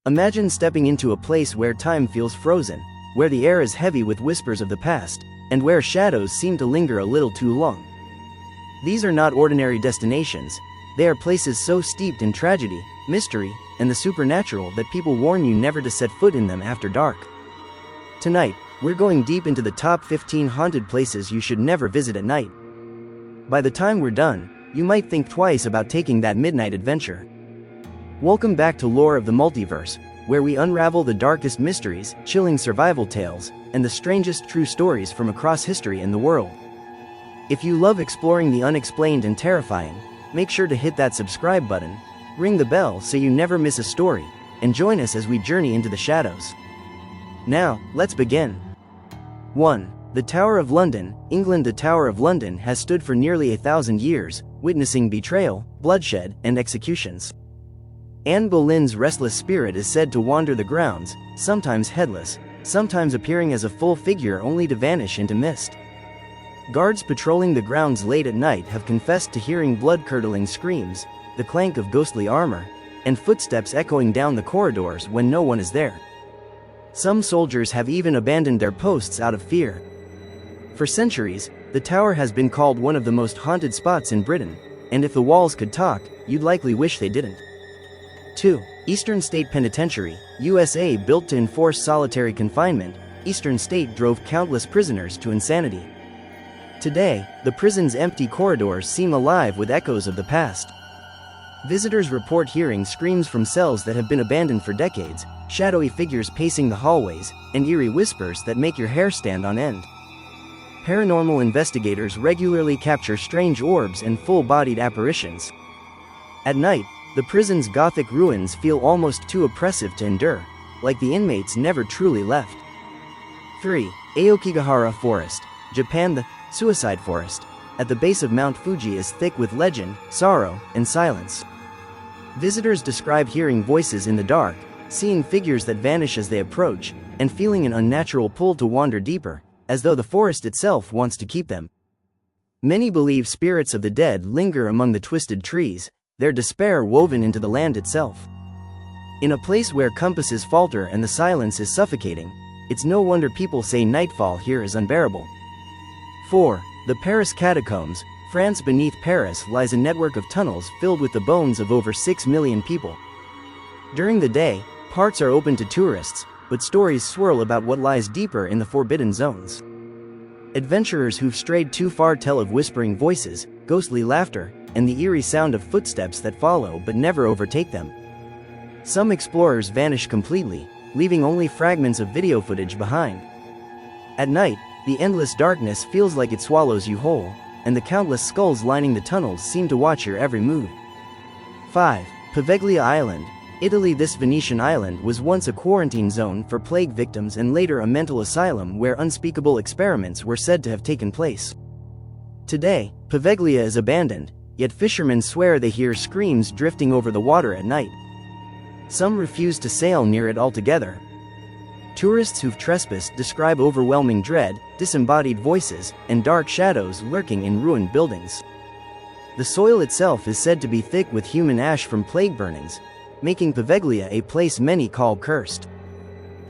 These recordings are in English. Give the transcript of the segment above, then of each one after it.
Imagine stepping into a place where time feels frozen, where the air is heavy with whispers of the past, and where shadows seem to linger a little too long. These are not ordinary destinations. They are places so steeped in tragedy, mystery, and the supernatural that people warn you never to set foot in them after dark. Tonight, we're going deep into the top 15 haunted places you should never visit at night. By the time we're done, you might think twice about taking that midnight adventure. Welcome back to Lore of the Multiverse, where we unravel the darkest mysteries, chilling survival tales, and the strangest true stories from across history and the world. If you love exploring the unexplained and terrifying, make sure to hit that subscribe button, ring the bell so you never miss a story, and join us as we journey into the shadows. Now, let's begin. 1. The Tower of London, England. The Tower of London has stood for nearly 1,000 years, witnessing betrayal, bloodshed, and executions. Anne Boleyn's restless spirit is said to wander the grounds, sometimes headless, sometimes appearing as a full figure only to vanish into mist. Guards patrolling the grounds late at night have confessed to hearing blood-curdling screams, the clank of ghostly armor, and footsteps echoing down the corridors when no one is there. Some soldiers have even abandoned their posts out of fear. For centuries, the tower has been called one of the most haunted spots in Britain, and if the walls could talk, you'd likely wish they didn't. 2. Eastern State Penitentiary, USA. Built to enforce solitary confinement, Eastern State drove countless prisoners to insanity. Today, the prison's empty corridors seem alive with echoes of the past. Visitors report hearing screams from cells that have been abandoned for decades, shadowy figures pacing the hallways, and eerie whispers that make your hair stand on end. Paranormal investigators regularly capture strange orbs and full-bodied apparitions. At night, the prison's gothic ruins feel almost too oppressive to endure, like the inmates never truly left. 3. Aokigahara Forest, Japan. The suicide forest at the base of Mount Fuji is thick with legend, sorrow, and silence. Visitors describe hearing voices in the dark, seeing figures that vanish as they approach, and feeling an unnatural pull to wander deeper, as though the forest itself wants to keep them. Many believe spirits of the dead linger among the twisted trees, their despair woven into the land itself. In a place where compasses falter and the silence is suffocating, it's no wonder people say nightfall here is unbearable. 4. The Paris Catacombs, France. Beneath Paris lies a network of tunnels filled with the bones of over 6 million people. During the day, parts are open to tourists, but stories swirl about what lies deeper in the forbidden zones. Adventurers who've strayed too far tell of whispering voices, ghostly laughter, and the eerie sound of footsteps that follow but never overtake them. Some explorers vanish completely, leaving only fragments of video footage behind. At night, the endless darkness feels like it swallows you whole, and the countless skulls lining the tunnels seem to watch your every move. 5. Poveglia Island, Italy. This Venetian island was once a quarantine zone for plague victims and later a mental asylum where unspeakable experiments were said to have taken place. Today, Poveglia is abandoned, yet fishermen swear they hear screams drifting over the water at night. Some refuse to sail near it altogether. Tourists who've trespassed describe overwhelming dread, disembodied voices, and dark shadows lurking in ruined buildings. The soil itself is said to be thick with human ash from plague burnings, making Poveglia a place many call cursed.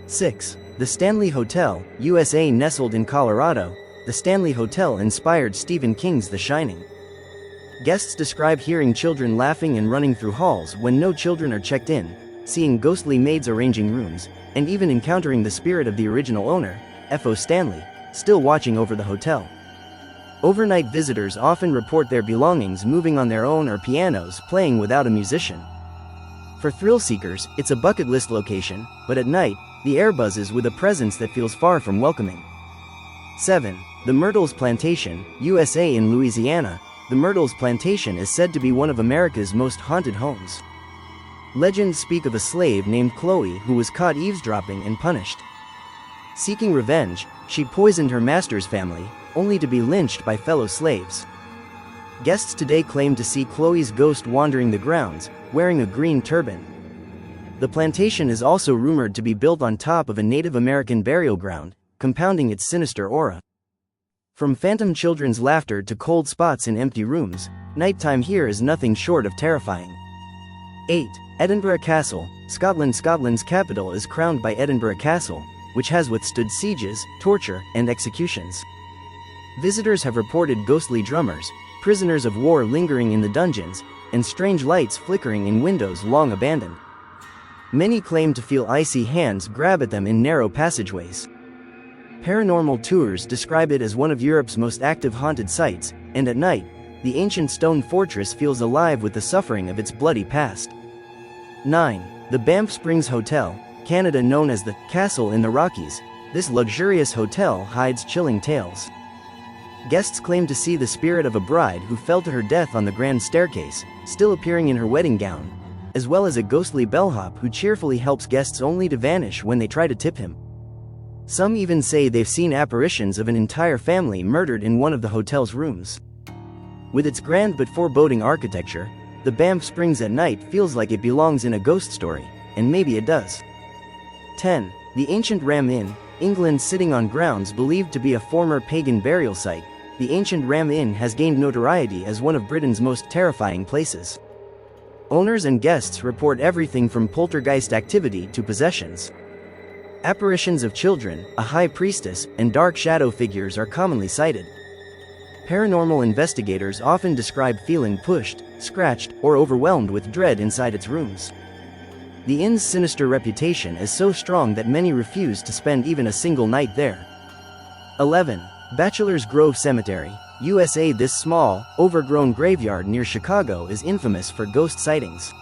6. The Stanley Hotel, USA. Nestled in Colorado, the Stanley Hotel inspired Stephen King's The Shining. Guests describe hearing children laughing and running through halls when no children are checked in, seeing ghostly maids arranging rooms, and even encountering the spirit of the original owner, F.O. Stanley, still watching over the hotel. Overnight visitors often report their belongings moving on their own or pianos playing without a musician. For thrill seekers, it's a bucket list location, but at night, the air buzzes with a presence that feels far from welcoming. 7. The Myrtles Plantation, USA. In Louisiana, the Myrtles Plantation is said to be one of America's most haunted homes. Legends speak of a slave named Chloe who was caught eavesdropping and punished. Seeking revenge, she poisoned her master's family, only to be lynched by fellow slaves. Guests today claim to see Chloe's ghost wandering the grounds, wearing a green turban. The plantation is also rumored to be built on top of a Native American burial ground, compounding its sinister aura. From phantom children's laughter to cold spots in empty rooms, nighttime here is nothing short of terrifying. 8. Edinburgh Castle, Scotland. Scotland's capital is crowned by Edinburgh Castle, which has withstood sieges, torture, and executions. Visitors have reported ghostly drummers, prisoners of war lingering in the dungeons, and strange lights flickering in windows long abandoned. Many claim to feel icy hands grab at them in narrow passageways. Paranormal tours describe it as one of Europe's most active haunted sites, and at night, the ancient stone fortress feels alive with the suffering of its bloody past. 9. The Banff Springs Hotel, Canada. Known as the Castle in the Rockies, this luxurious hotel hides chilling tales. Guests claim to see the spirit of a bride who fell to her death on the grand staircase, still appearing in her wedding gown, as well as a ghostly bellhop who cheerfully helps guests only to vanish when they try to tip him. Some even say they've seen apparitions of an entire family murdered in one of the hotel's rooms. With its grand but foreboding architecture, the Banff Springs at night feels like it belongs in a ghost story, and maybe it does. 10. The ancient Ram Inn, England. Sitting on grounds believed to be a former pagan burial site, the ancient Ram Inn has gained notoriety as one of Britain's most terrifying places. Owners and guests report everything from poltergeist activity to possessions. Apparitions of children, a high priestess, and dark shadow figures are commonly sighted. Paranormal investigators often describe feeling pushed, scratched, or overwhelmed with dread inside its rooms. The inn's sinister reputation is so strong that many refuse to spend even a single night there. 11. Bachelor's Grove Cemetery, USA. This small, overgrown graveyard near Chicago is infamous for ghost sightings.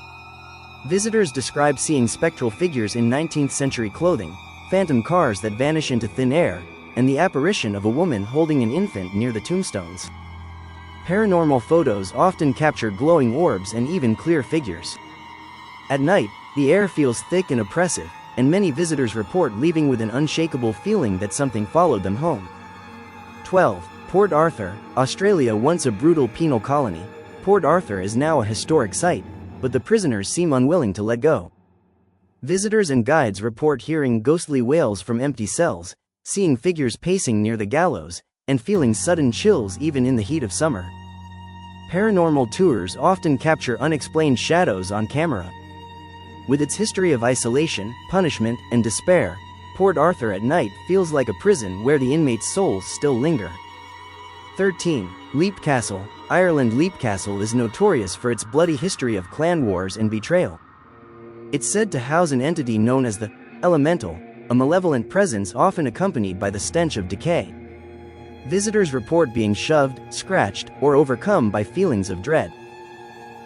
Visitors describe seeing spectral figures in 19th-century clothing, phantom cars that vanish into thin air, and the apparition of a woman holding an infant near the tombstones. Paranormal photos often capture glowing orbs and even clear figures. At night, the air feels thick and oppressive, and many visitors report leaving with an unshakable feeling that something followed them home. 12. Port Arthur, Australia. Once a brutal penal colony, Port Arthur is now a historic site, but the prisoners seem unwilling to let go. Visitors and guides report hearing ghostly wails from empty cells, seeing figures pacing near the gallows, and feeling sudden chills even in the heat of summer. Paranormal tours often capture unexplained shadows on camera. With its history of isolation, punishment, and despair, Port Arthur at night feels like a prison where the inmates' souls still linger. 13. Leap Castle, Ireland. Leap Castle is notorious for its bloody history of clan wars and betrayal. It's said to house an entity known as the Elemental, a malevolent presence often accompanied by the stench of decay. Visitors report being shoved, scratched, or overcome by feelings of dread.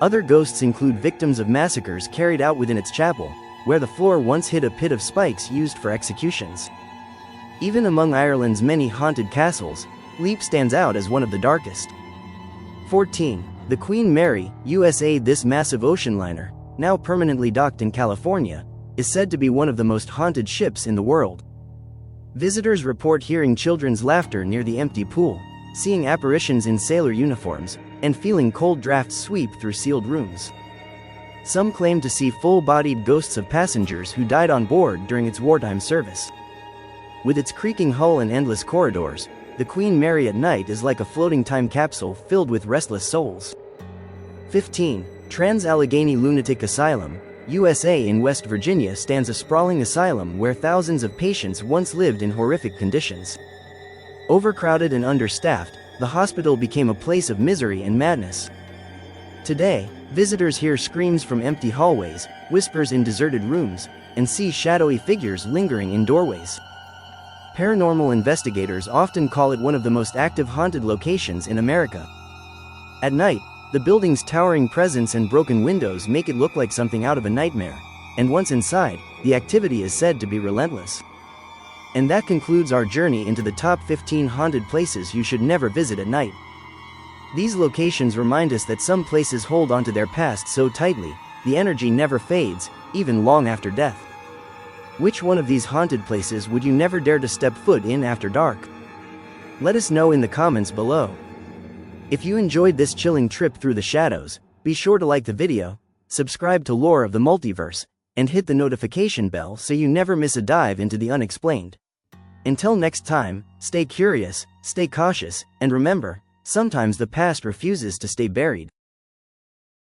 Other ghosts include victims of massacres carried out within its chapel, where the floor once hid a pit of spikes used for executions. Even among Ireland's many haunted castles, Leap stands out as one of the darkest. 14. The Queen Mary, USA. This massive ocean liner, now permanently docked in California, is said to be one of the most haunted ships in the world. Visitors report hearing children's laughter near the empty pool, seeing apparitions in sailor uniforms, and feeling cold drafts sweep through sealed rooms. Some claim to see full-bodied ghosts of passengers who died on board during its wartime service. With its creaking hull and endless corridors, the Queen Mary at night is like a floating time capsule filled with restless souls. 15. Trans-Allegheny Lunatic Asylum, USA. In West Virginia stands a sprawling asylum where thousands of patients once lived in horrific conditions. Overcrowded and understaffed, the hospital became a place of misery and madness. Today, visitors hear screams from empty hallways, whispers in deserted rooms, and see shadowy figures lingering in doorways. Paranormal investigators often call it one of the most active haunted locations in America. At night, the building's towering presence and broken windows make it look like something out of a nightmare, and once inside, the activity is said to be relentless. And that concludes our journey into the top 15 haunted places you should never visit at night. These locations remind us that some places hold onto their past so tightly, the energy never fades, even long after death. Which one of these haunted places would you never dare to step foot in after dark? Let us know in the comments below. If you enjoyed this chilling trip through the shadows, be sure to like the video, subscribe to Lore of the Multiverse, and hit the notification bell so you never miss a dive into the unexplained. Until next time, stay curious, stay cautious, and remember, sometimes the past refuses to stay buried.